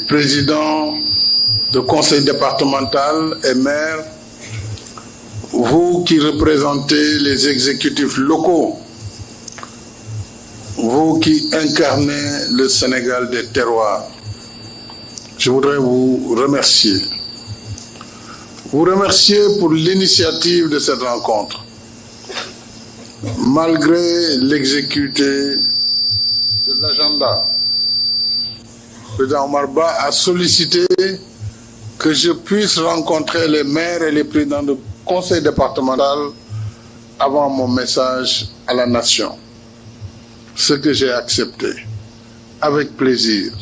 présidents de conseil départemental et maires, vous qui représentez les exécutifs locaux, vous qui incarnez le Sénégal des terroirs, je voudrais vous remercier. Vous remercier pour l'initiative de cette rencontre. Malgré l'exécuté de l'agenda, le président Omar Ba a sollicité que je puisse rencontrer les maires et les présidents de conseil départemental avant mon message à la nation. Ce que j'ai accepté, avec plaisir.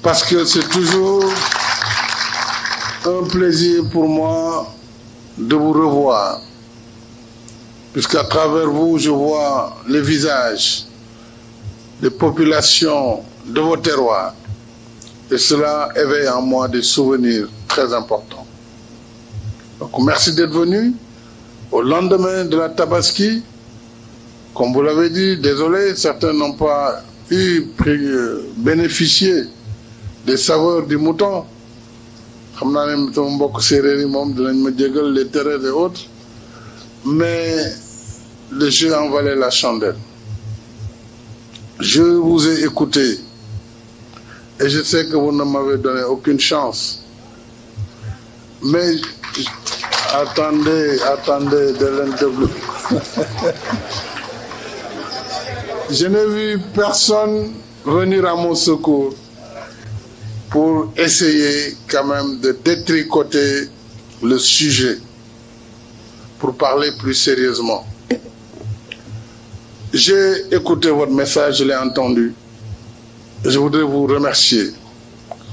Parce que c'est toujours un plaisir pour moi de vous revoir. Puisqu'à travers vous, je vois les visages des populations de vos terroirs. Et cela éveille en moi des souvenirs très importants. Donc, merci d'être venu au lendemain de la Tabaski. Comme vous l'avez dit, désolé, certains n'ont pas bénéficié des saveurs du mouton. Les terres et autres. Mais le jeu en valait la chandelle. Je vous ai écouté et je sais que vous ne m'avez donné aucune chance. Mais attendez de l'interview. Je n'ai vu personne venir à mon secours pour essayer quand même de détricoter le sujet, pour parler plus sérieusement. J'ai écouté votre message, je l'ai entendu. Je voudrais vous remercier.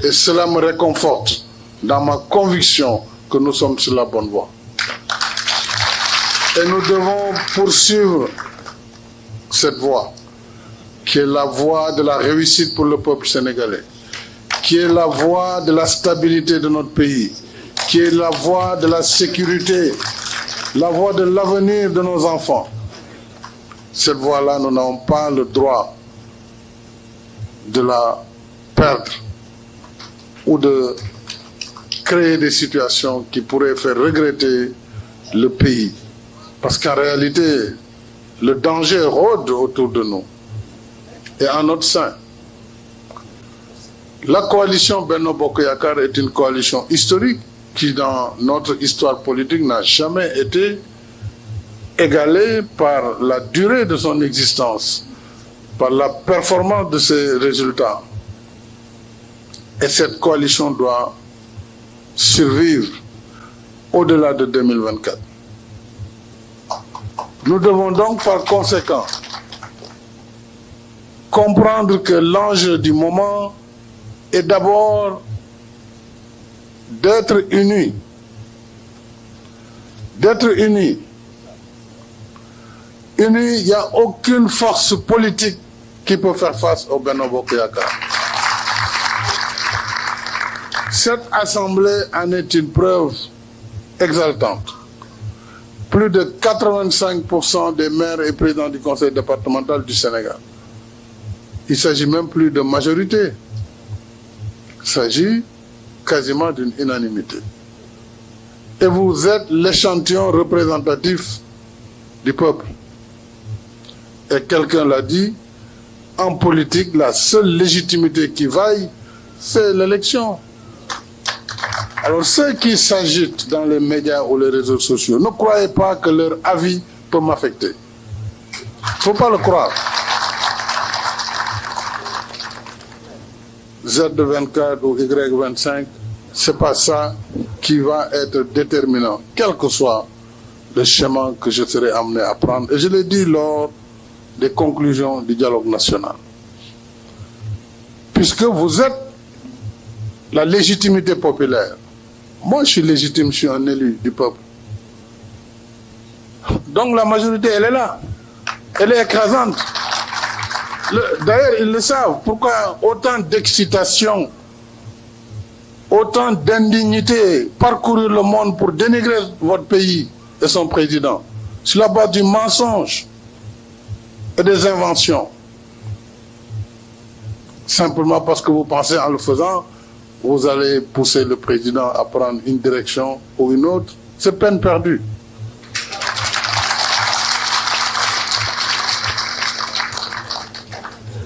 Et cela me réconforte dans ma conviction que nous sommes sur la bonne voie. Et nous devons poursuivre cette voie, qui est la voie de la réussite pour le peuple sénégalais, qui est la voie de la stabilité de notre pays, qui est la voie de la sécurité, la voie de l'avenir de nos enfants. Cette voie-là, nous n'avons pas le droit de la perdre ou de créer des situations qui pourraient faire regretter le pays. Parce qu'en réalité, le danger rôde autour de nous et en notre sein. La coalition Benno Bokk Yakaar est une coalition historique qui, dans notre histoire politique, n'a jamais été égalée par la durée de son existence, par la performance de ses résultats. Et cette coalition doit survivre au-delà de 2024. Nous devons donc par conséquent comprendre que l'enjeu du moment est d'abord d'être unis. D'être unis. Unis, il n'y a aucune force politique qui peut faire face au Benno Bokk Yakaar. Cette assemblée en est une preuve exaltante. Plus de 85% des maires et présidents du conseil départemental du Sénégal. Il ne s'agit même plus de majorité. Il s'agit quasiment d'une unanimité. Et vous êtes l'échantillon représentatif du peuple. Et quelqu'un l'a dit, en politique, la seule légitimité qui vaille, c'est l'élection. Alors ceux qui s'agitent dans les médias ou les réseaux sociaux, ne croyez pas que leur avis peut m'affecter. Il ne faut pas le croire. Z24 ou Y25, ce n'est pas ça qui va être déterminant, quel que soit le chemin que je serai amené à prendre. Et je l'ai dit lors des conclusions du dialogue national. Puisque vous êtes la légitimité populaire. Moi, je suis légitime, je suis un élu du peuple. Donc la majorité, elle est là. Elle est écrasante. D'ailleurs, ils le savent. Pourquoi autant d'excitation, autant d'indignité, parcourir le monde pour dénigrer votre pays et son président, sur la base du mensonge et des inventions. simplement parce que vous pensez en le faisant, vous allez pousser le président à prendre une direction ou une autre. C'est peine perdue.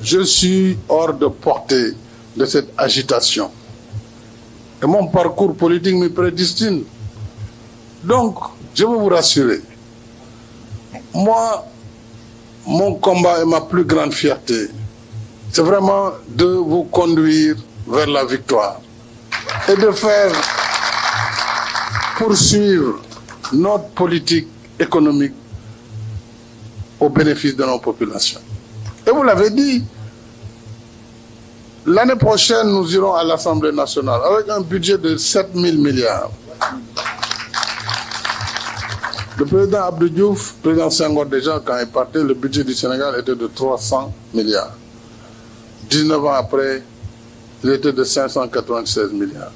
Je suis hors de portée de cette agitation. Et mon parcours politique me prédestine. Donc, je veux vous rassurer. Moi, mon combat et ma plus grande fierté, c'est vraiment de vous conduire vers la victoire et de faire poursuivre notre politique économique au bénéfice de nos populations. Et vous l'avez dit, l'année prochaine, nous irons à l'Assemblée nationale avec un budget de 7 000 milliards. Le président Abdou Diouf, président Senghor déjà, quand il partait, le budget du Sénégal était de 300 milliards. 19 ans après, il était de 596 milliards.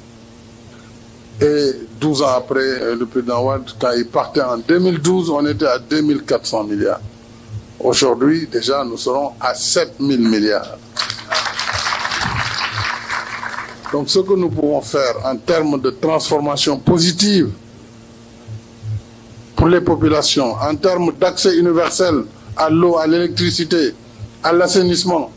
Et 12 ans après, le président Wade, quand il partait en 2012, on était à 2400 milliards. Aujourd'hui, déjà, nous serons à 7000 milliards. Donc, ce que nous pouvons faire en termes de transformation positive pour les populations, en termes d'accès universel à l'eau, à l'électricité, à l'assainissement,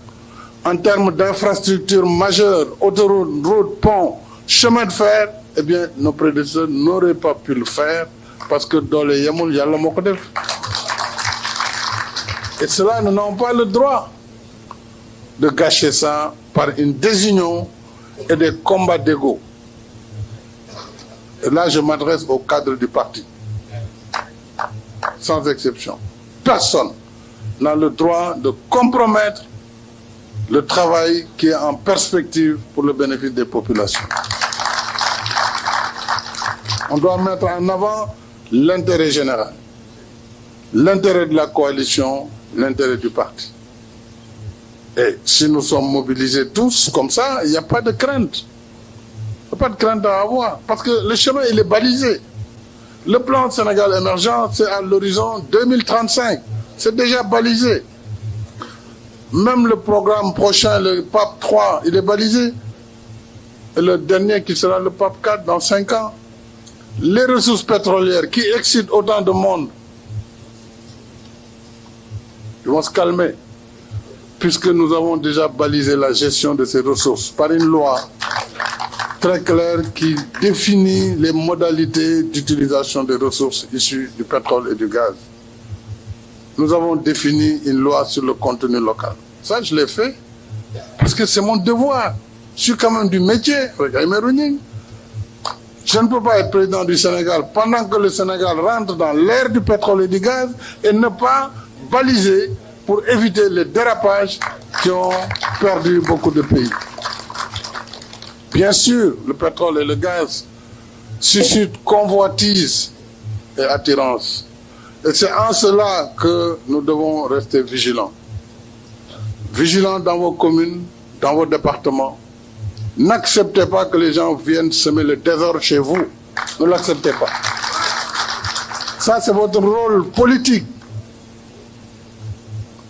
en termes d'infrastructures majeures, autoroutes, routes, ponts, chemins de fer, eh bien, nos prédécesseurs n'auraient pas pu le faire parce que dans les Yamoul, il y a le Mokodef. Et cela, nous n'avons pas le droit de gâcher ça par une désunion et des combats d'ego. Et là, je m'adresse au cadre du parti. Sans exception. Personne n'a le droit de compromettre le travail qui est en perspective pour le bénéfice des populations. On doit mettre en avant l'intérêt général, l'intérêt de la coalition, l'intérêt du parti. Et si nous sommes mobilisés tous comme ça, il n'y a pas de crainte. Il n'y a pas de crainte à avoir, parce que le chemin, il est balisé. Le plan Sénégal émergent, c'est à l'horizon 2035. C'est déjà balisé. Même le programme prochain, le PAP 3, il est balisé. Et le dernier qui sera le PAP 4 dans 5 ans. Les ressources pétrolières qui excitent autant de monde, ils vont se calmer, puisque nous avons déjà balisé la gestion de ces ressources par une loi très claire qui définit les modalités d'utilisation des ressources issues du pétrole et du gaz. Nous avons défini une loi sur le contenu local. Ça, je l'ai fait parce que c'est mon devoir. Je suis quand même du métier. Je ne peux pas être président du Sénégal pendant que le Sénégal rentre dans l'ère du pétrole et du gaz et ne pas baliser pour éviter les dérapages qui ont perdu beaucoup de pays. Bien sûr, le pétrole et le gaz suscitent convoitise et attirance. Et c'est en cela que nous devons rester vigilants. Vigilants dans vos communes, dans vos départements. N'acceptez pas que les gens viennent semer le désordre chez vous. Ne l'acceptez pas. Ça, c'est votre rôle politique.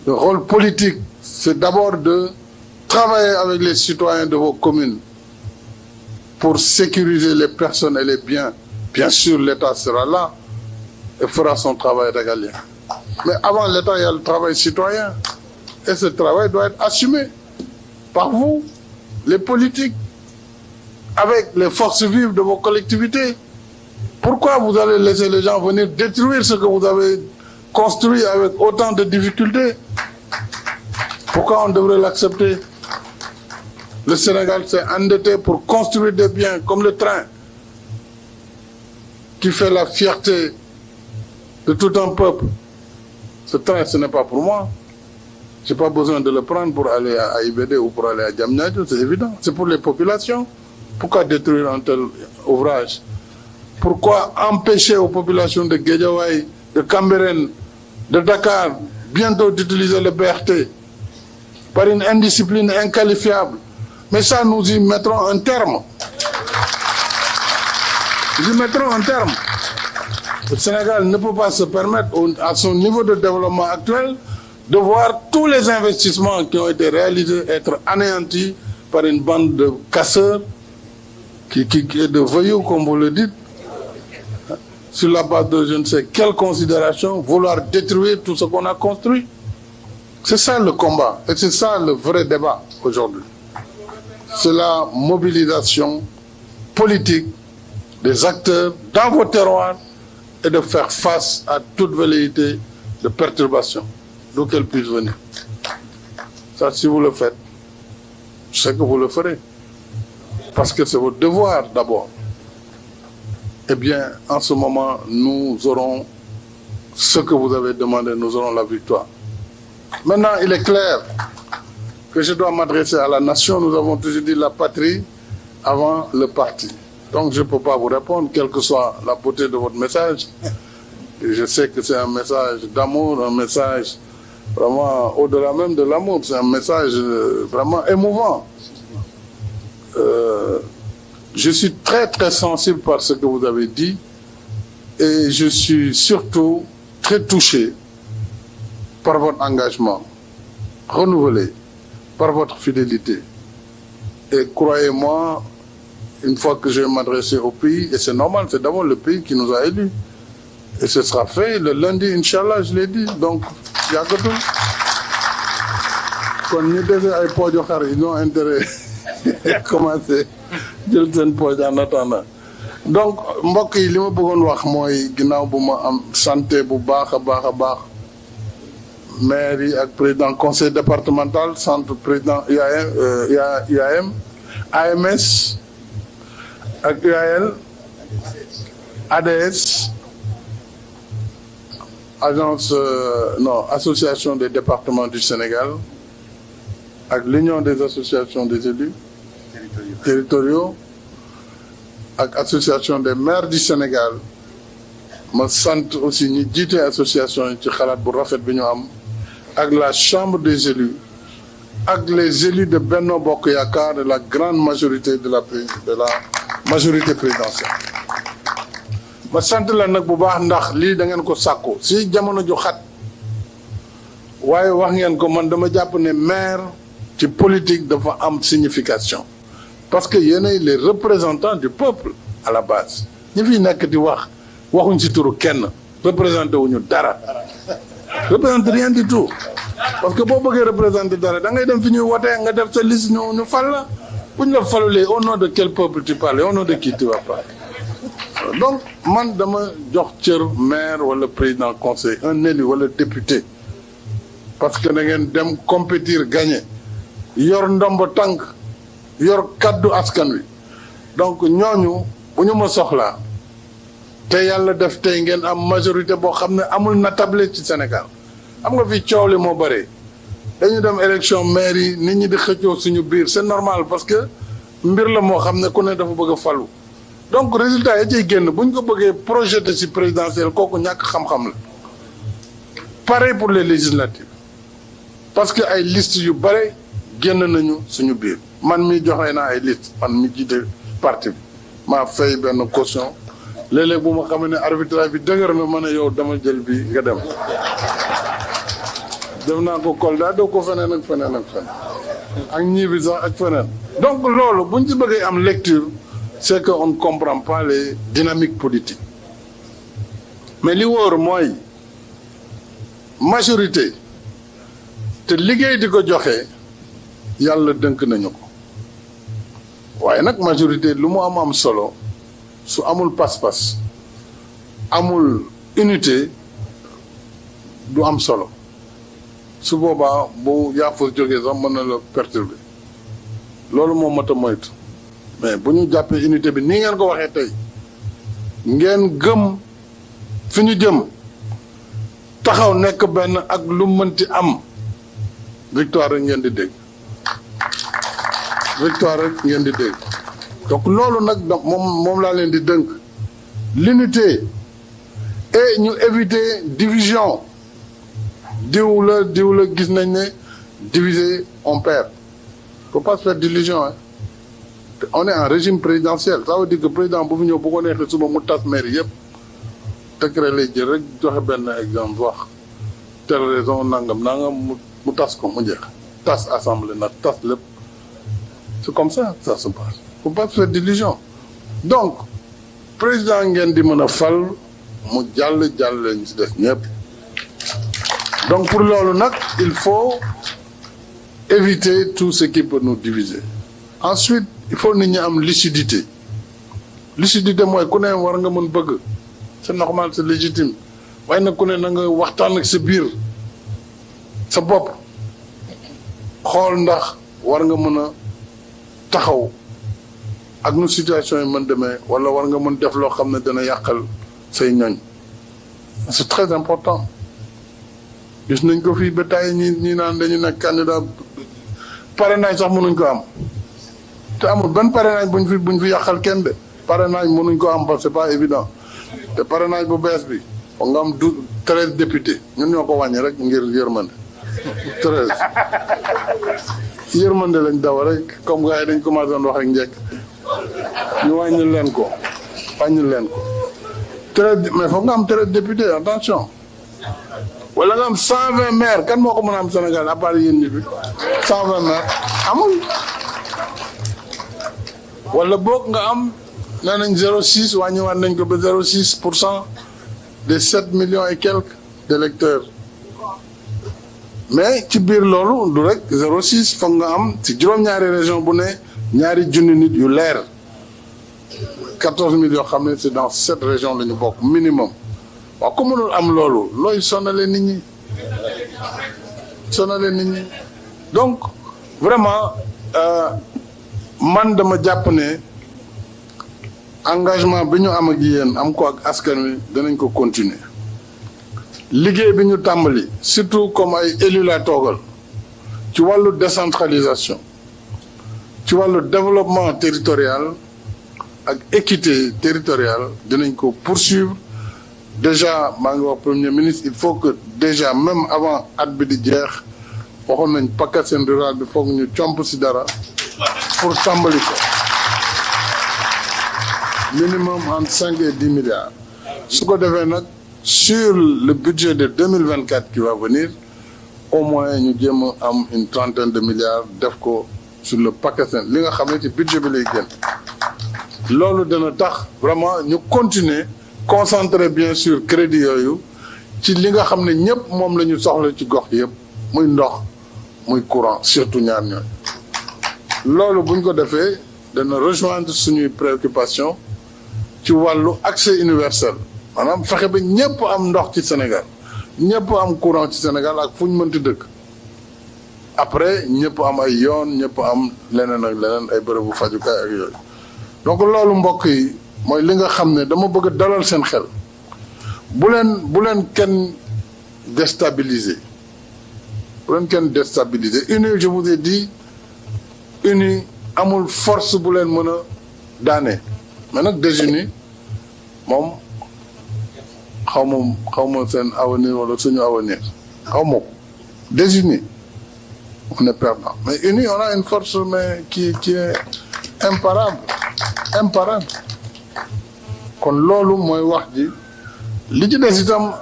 Le rôle politique, c'est d'abord de travailler avec les citoyens de vos communes pour sécuriser les personnes et les biens. Bien sûr, l'État sera là et fera son travail régalien. Mais avant l'État, il y a le travail citoyen. Et ce travail doit être assumé par vous, les politiques, avec les forces vives de vos collectivités. Pourquoi vous allez laisser les gens venir détruire ce que vous avez construit avec autant de difficultés? Pourquoi on devrait l'accepter? Le Sénégal s'est endetté pour construire des biens comme le train, qui fait la fierté de tout un peuple. Ce train, ce n'est pas pour moi. Je n'ai pas besoin de le prendre pour aller à IBD ou pour aller à Diamniadio, c'est évident. C'est pour les populations. Pourquoi détruire un tel ouvrage? Pourquoi empêcher aux populations de Guédiawaye, de Cambérène, de Dakar, bientôt d'utiliser le BRT par une indiscipline inqualifiable? Mais ça, nous y mettrons un terme. Nous y mettrons un terme. Le Sénégal ne peut pas se permettre, à son niveau de développement actuel, de voir tous les investissements qui ont été réalisés être anéantis par une bande de casseurs, qui est de voyous, comme vous le dites, sur la base de je ne sais quelle considération, vouloir détruire tout ce qu'on a construit. C'est ça le combat, et c'est ça le vrai débat aujourd'hui. C'est la mobilisation politique des acteurs dans vos terroirs et de faire face à toute velléité de perturbation, d'où qu'elle puisse venir. Ça, si vous le faites, je sais que vous le ferez. Parce que c'est votre devoir d'abord. Eh bien, en ce moment, nous aurons ce que vous avez demandé, nous aurons la victoire. Maintenant, il est clair que je dois m'adresser à la nation. Nous avons toujours dit la patrie avant le parti. Donc, je ne peux pas vous répondre, quelle que soit la beauté de votre message. Et je sais que c'est un message d'amour, un message vraiment au-delà même de l'amour. C'est un message vraiment émouvant. Je suis très, très sensible par ce que vous avez dit et je suis surtout très touché par votre engagement renouvelé, par votre fidélité. Et croyez-moi, une fois que je vais m'adresser au pays, et c'est normal, c'est d'abord le pays qui nous a élus. Et ce sera fait le lundi, Inch'Allah, je l'ai dit. Donc, il y a que tout. Quand nous ils ont intérêt à commencer jël seen poche en attendant. Donc, mbokk yi li ma bëggoon wax mooy ginnaaw bu ma am santé bu baax a baax maire yi ak président conseil départemental centre président UAM AMS ak UAL ADS agence association des départements du Sénégal ak l'union des associations des élus territoriaux ak association des maires du Sénégal ma sant aussi ñi jiite association yi ci xalaat bu rafet bi ñu am ak la chambre des élus ak les élus de Benno Bokk Yaakaar de la grande majorité de la majorité présidentielle. ma sant la nag bu baax ndax lii da ngeen ko sàkku si jamono ju xat waaye wax ngeen ko man dama jàpp ne maire ci politique dafa am signification parce que yéenay les représentants du peuple à la base ñi fi nekk di waxuñ ci turu kenn représenté wuñu dara représente rien du tout parce que boo bëggee représenté dara da ngay dem fi ñuy wotee nga def sa liste ñu fal la buñ la falulee au nom de quel peuple tu parles au nom de qui tu vas parler. Donc man dama jox cër maire wala président conseil un élu wala député parce que da ngeen dem compétir gagner yor ndombo tànk yor kaddu askan wi donc ñooñu bu ñu ma soxlaa te yàlla def tey ngeen am majorité boo xam ne amul natable ci Sénégal xam nga fi coow li moo bëri dañu dem élection maire yi nit ñi di xëccoo suñu biir c'est normal parce que mbir la moo xam ne ku ne dafa bëgg a falu donc résultat yi ciy génn bu ñu ko bëggee projeté ci présidentielle kooku ñàkk xam-xam la pareil pour les législatives parce que ay liste yu bare génn nañu suñu biir man mi joxe naa ay liste man mi jiite parti bi maa fay benn caution léeg-léeg bu ma xamee ne arbitrage bi dëgër na ma ne yow dama jël bi nga dem def naa ko Kolda doo ko feneen ak feneen ak ñii bi sax ak feneen donc loolu buñ ci bëggee am lecture c'est que on ne comprend pas les dynamiques politiques mais li wóor mooy majorité te liggéey di ko joxe yàlla dënk nañu ko waaye nag majorité lu mu am solo su amul pas-pas amul unité du am solo su boobaa bu yaafus jógee sax mën na la perturber loolu moo mat a moytu mais bu ñu jàppee unité bi ni ngeen ko waxee tey ngeen gëm fi ñu jëm taxaw nekk benn ak lu mënti am victoire rek ngeen di dégg victoire rek ngeen di dégg donc loolu nag moom laa leen di dënk l'unité et ñu éviter division diw la gis nañ ne diviser on perd faut pas se faire d'illusion hein. On est en régime présidentiel ça veut dire que président bu fi ñëw bu ko neexee suba mu tas maire yëpp décret lay jël rek joxe benn exemple wax telle raison nangam mu tas ko mu jeex tas assemblée nag tas lépp c'est comme ça se passe faut pas se faire d'illusion donc président ngeen di mën a fal mu jàll ñu ci def ñëpp donc pour loolu nag il faut éviter tout ce qui peut nous diviser ensuite il faut nit ñi am lucidité mooy ku ne war nga mën bëgg c'est normal c'est légitime waaye nag ku ne na nga waxtaan ak sa biir sa bopp xool ndax war nga mën a taxaw ak nu situation yi mën demee wala war nga mën def loo xam ne dana yàqal say ñoñ c'est très important gis nañ ko fii ba tey ñi naan dañu nekk candidat parrainage sax mënuñ ko am te amul benn parrainage buñ fi yàqal kenn de parrainage mënuñ ko am parce que c'est pas évident te parrainage bu bees bi foog nga am 13 députés ñun ñoo ko wàññi rek ngir yërmande 13 yërmande lañ daw rek comme gars yi dañ commencé doon wax ak njëkk ñu wàññil leen ko 13 mais foog nga am 13 députés attention wala nga am 120 maires kan moo ko mën a am Sénégal à part yéen ñi bi 120 maires amul wala boog nga am nee nañ 0,6 wàññiwaat nañ ko ba 0,6% des 7 millions et quelques d'électeurs mais ci biir loolu du rek 0,6 foog nga am ci juróom-ñaari région bu ne ñaari junni nit yu leer 14 000 yoo xam ne c'est dans 7 régions la ñu bokk minimum waaw ku mënul am loolu looy sonale nit ñi donc vraiment man dama jàpp ne engagement bi ñu am ak yéen am ko ak askan wi danañ ko continuer liggéey bi ñu tàmbali surtout comme ay élus la toogal ci wàllu décentralisation ci wàllu développement territorial ak équité territoriale dinañ ko poursuivre déjà maa ngi wax premier ministre il faut que déjà même avant at bi di jeex waxoon nañ PACASEN rural bi foog ñu comp ci dara pour tàmbali ko minimum entre 5 et 10 milliards su ko defee nag sur le budget de 2024 qui va venir au moins ñu jéem a am une trentaine de milliards def ko sur le PACASEN li nga xam ne ci budget bi lay génn loolu dana tax vraiment ñu continuer concentrer bien sûr crédit yooyu ci li nga xam ne ñëpp moom la ñu soxla ci gox yëpp muy ndox muy courant surtout ñaar ñooy loolu buñ ko defee dana rejoindre suñuy préoccupation ci wàllu accès universel maanaam fexe ba ñëpp am ndox ci Sénégal ñëpp am courant ci Sénégal ak fu ñu mënti dëkk après ñëpp am ay yoon ñëpp am leneen ak leneen ay bërëbu fajukaay ak yooyu donc loolu mbokk yi mooy li nga xam ne dama bëgg a dalal seen xel bu leen kenn déstabiliser uni je vous ai dit uni amul force bu leen mën a daane mais nag désuni moom xaw ma seen avenir wala suñu avenir xaw ma ko désuni on est perdant mais uni on a une force mais qui est imparable kon loolu mooy wax ji li ci des itam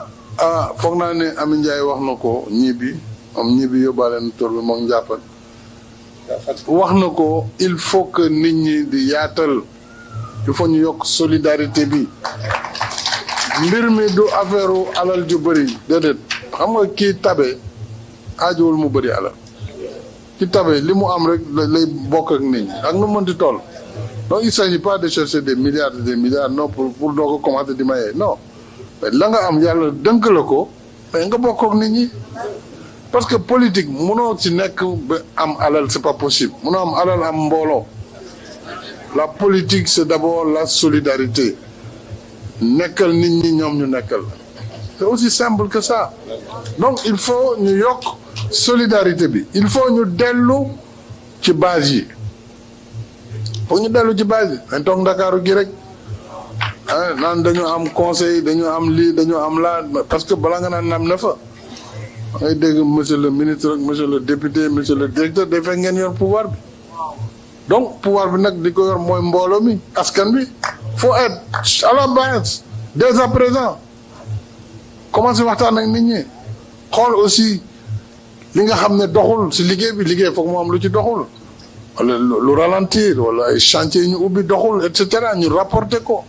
foog naa ne Ami Ndiaye wax na ko ñibi yóbbaale na tur bi moom njàppat wax na ko il faut que nit ñi di yaatal il faut ñu yokk solidarité bi mbir mi du affaire alal ju bëri déedéet xam nga kii tabe aajowul mu bëri alal ki tabe li mu am rek lay bokk ak nit ñi ak nu mënti toll donc il s'agit pas de chercher des milliards et des milliards non pour doo ko commencer di maye non mais la nga am yàlla dënk la ko mais nga bokk ak nit ñi parce que politique mënoo ci nekk ba am alal c'est pas possible mënoo am alal am mbooloo la politique c'est d'abord la solidarité nekkal nit ñi ñoom ñu nekkal c'est aussi simple que ça donc il faut ñu yokk solidarité bi il faut ñu dellu ci base yi foog ñu dellu ci base yi dañ toog Ndakaaru gi rek naan dañu am conseil dañu am lii dañu am laa parce que balaa nga naan am na fa ngay dégg monsieur le ministre ak monsieur le député monsieur le directeur day fekk ngeen yor pouvoir bi donc pouvoir bi nag di ko yor mooy mbooloo mi askan bi faut être à la base dès à présent commencer waxtaan ak nit ñi xool aussi li nga xam ne doxul si liggéey bi liggéey foog mu am lu ci doxul wala lu ralentir wala ay chantier ñu ubbi doxul et cetera ñu rapporter ko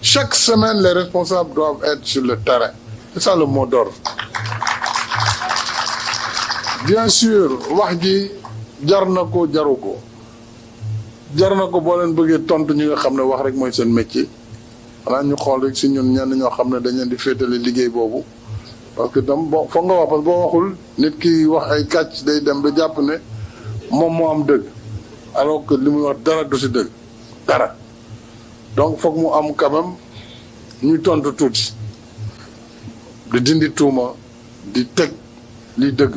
chaque semaine les responsables doivent être sur le terrain c'est ça le mot d'ordre. Bien sûr wax ji jar na ko jaru ko jar na ko boo leen bëggee tontu ñi nga xam ne wax rek mooy seen métier xanaa ñu xool rek si ñun ñenn ñoo xam ne dañ leen di féetale liggéey boobu parce que tam bon foog nga wax parce que boo waxul nit ki wax ay kàcc day dem ba jàpp ne moom moo am dëgg alors que li muy wax dara du si dëgg dara donc foog mu am quand même ñuy tontu tuuti di dindi tuuma di teg li dëgg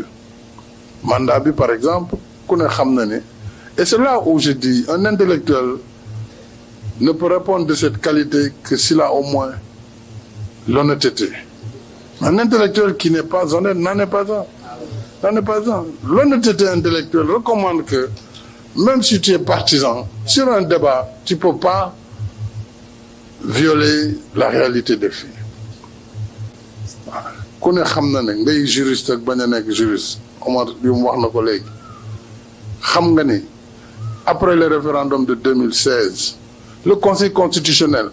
mandat bi par exemple ku ne xam na ne et c'est là où je dis un intellectuel ne peut répondre de cette qualité que s'il a au moins l'honnêteté. Un intellectuel qui n'est pas honnête n'en est pas un. L'honnêteté intellectuelle recommande que même si tu es partisan sur un débat tu peux pas violer la réalité des faits. ku ne xam na ne ngay juriste ak bañ a nekk juriste Omar yu mu wax na ko léegi xam nga ni après le référendum de 2016 le Conseil constitutionnel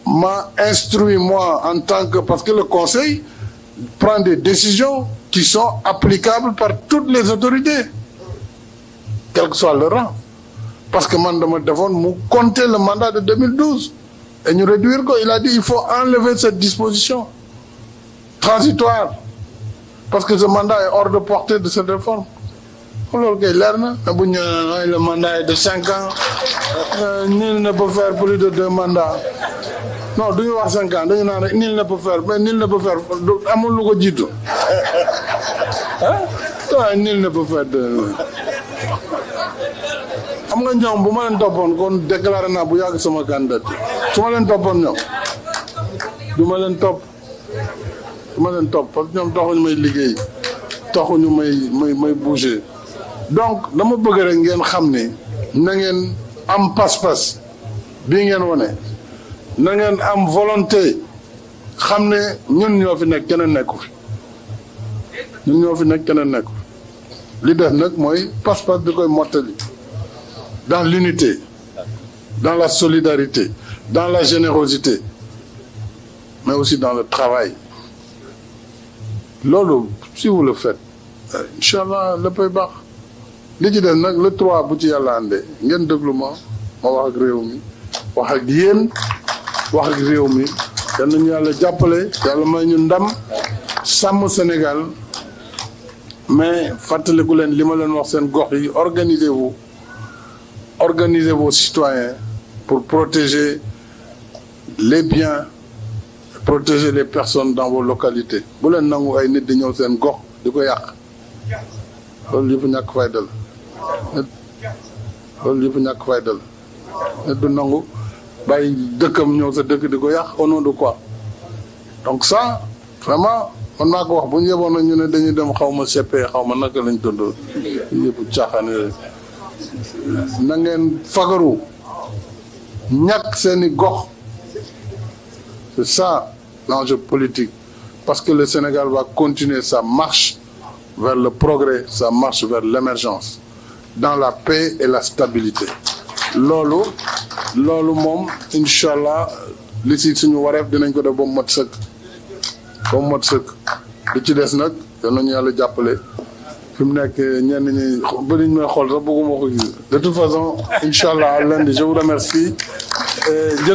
m'a instruit moi en tant que parce que le Conseil prend des décisions qui sont applicables par toutes les autorités quel que soit le rang parce que man dama defoon mu compter le mandat de 2012 et ñu réduire ko il a dit il faut enlever cette disposition transitoire parce que ce mandat est hors de portée de cette réforme loolu kay leer na bu ñu le mandat est de 5 ans nul ne peut faire plus de 2 mandats non du ñu wax 5 ans dañu naan rek nul ne peut faire mais nul ne peut faire amul lu ko jiitu ah nul ne peut faire de xam nga ñoom bu ma leen toppoon kon déclaré naa bu yàgg sama candidature su ma leen toppoon ñoom du ma leen topp parce que ñoom taxuñu may liggéey taxuñu may bouger donc dama bëgg rek ngeen xam ne na ngeen am pas-pas bii ngeen wane na ngeen am volonté xam ne ñun ñoo fi nekk keneen nekku fi li def nag mooy pas-pas bi koy mottali dans l'unité dans la solidarité dans la générosité mais aussi dans le travail loolu si vous le faites incha allah léppay baax li ci des nag le 3 bu ci yàlla àndee ngeen déglu ma wax ak réew mi wax ak yéen wax ak réew mi yal nañu yàlla jàppale yàlla may ñu ndam sàmm Sénégal mais fàttaliku leen li ma leen wax seen gox yi organisez vos citoyens pour protéger les biens protéger les personnes dans vos localités bu leen nangu ay nit di ñëw seen gox di ko yàq loolu yëpp ñàkk fayda la nit du nangu bàyyi dëkkam ñëw sa dëkk di ko yàq au nom de quoi donc ça vraiment man naa ko wax bu ñu yeboon nag ñu ne dañuy dem xaw ma CP xaw ma naka lañ tudd yëpp caaxaan yooyu na ngeen fagaru ñàkk seeni gox c'est ça l'enjeu politique parce que le Sénégal va continuer sa marche vers le progrès sa marche vers l'émergence dans la paix et la stabilité loolu moom incha allah li si suñu wareef dinañ ko def ba mu mot sëkk li ci des nag yal nañu yàlla jàppale fi mu nekk ñenn ñi ba liñ may xool sax bëgguma ko gis de toute façon incha allah lundi je vous remercie